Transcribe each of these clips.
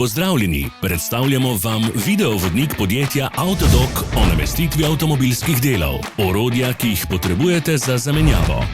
Pozdravljeni, predstavljamo vam videovodnik podjetja Avtodok o namestitvi avtomobilskih delov, orodja, ki jih potrebujete za zamenjavo.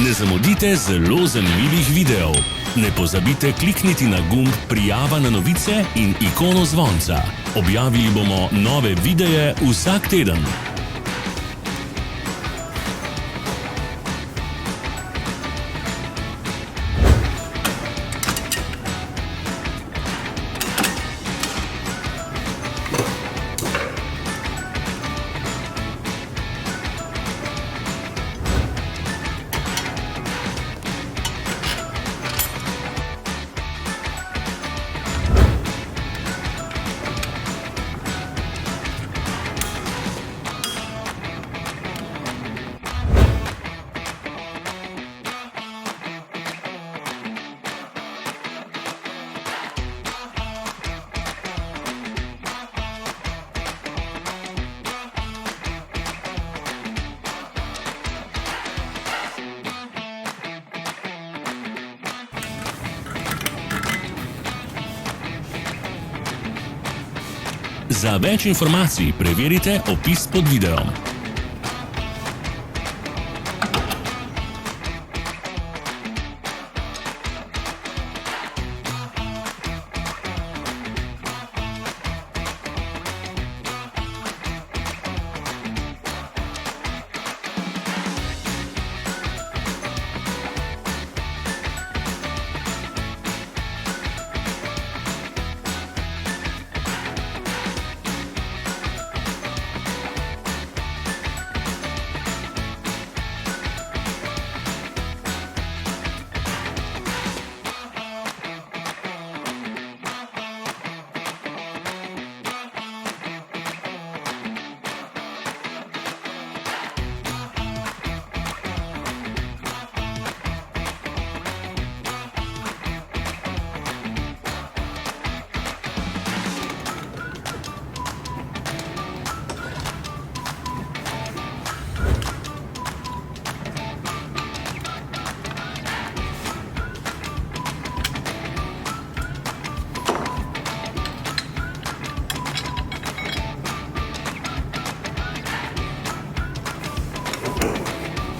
Ne zamudite zelo zanimivih videov. Ne pozabite klikniti na gumb Prijava na novice in ikono zvonca. Objavili bomo nove videe vsak teden. Za več informacij preverite opis pod videom.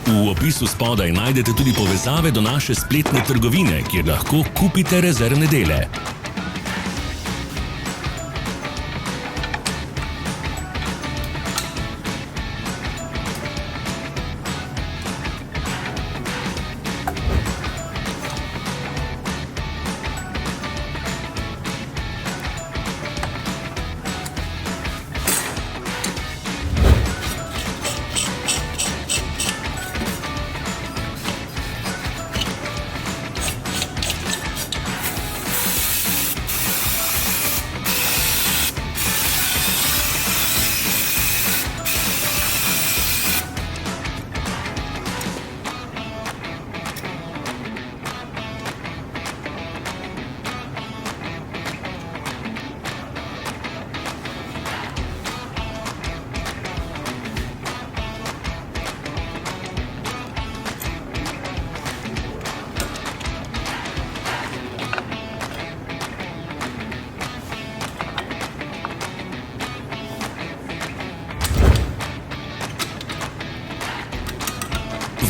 V opisu spodaj najdete tudi povezave do naše spletne trgovine, kjer lahko kupite rezervne dele.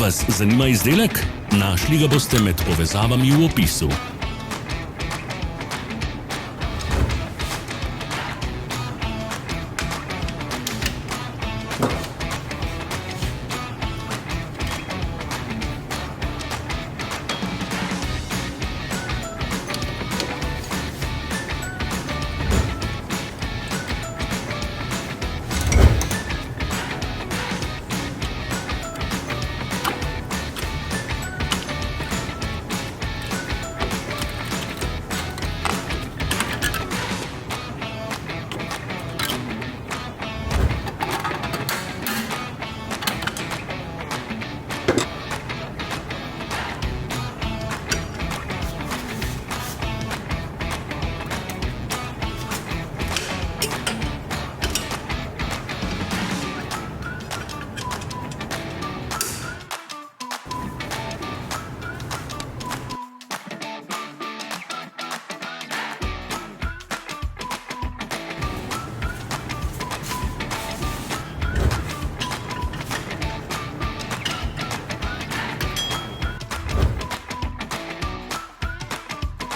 Vas zanima izdelek? Našli ga boste med povezavami v opisu.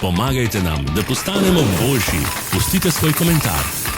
Pomagajte nam, da postanemo boljši. Pustite svoj komentar.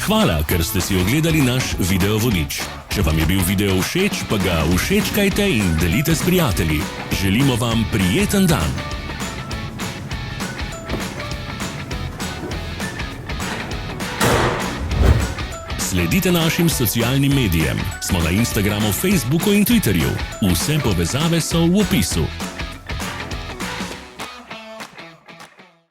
Hvala, ker ste si ogledali naš video vodič. Če vam je bil video všeč, pa ga všečkajte in delite s prijatelji. Želimo vam prijeten dan. Sledite našim socialnim medijem. Smo na Instagramu, Facebooku in Twitterju. Vse povezave so v opisu.